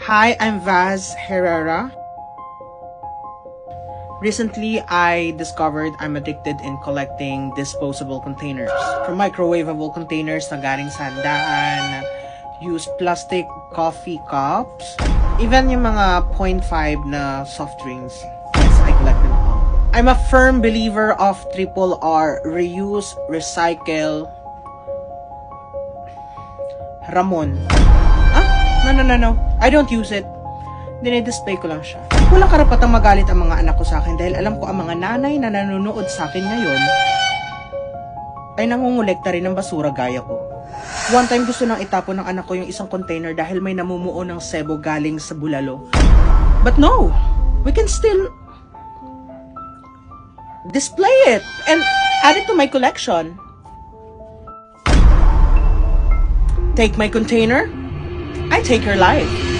Hi, I'm Vaz Herrera. Recently, I discovered I'm addicted in collecting disposable containers. From microwavable containers na galing sa handaan, used plastic coffee cups, even yung mga 0.5 na soft drinks. Yes, I collect them all. I'm a firm believer of triple R, reuse, recycle, Ramon. No. I don't use it. Dinidisplay ko lang siya. Walang karapatang magalit ang mga anak ko sa akin dahil alam ko ang mga nanay na nanonood sa akin ngayon ay nangungulekta rin ng basura gaya ko. One time gusto nang itapon ng anak ko yung isang container dahil may namumuo ng sebo galing sa bulalo. But no! We can still display it and add it to my collection. Take my container, I take your life.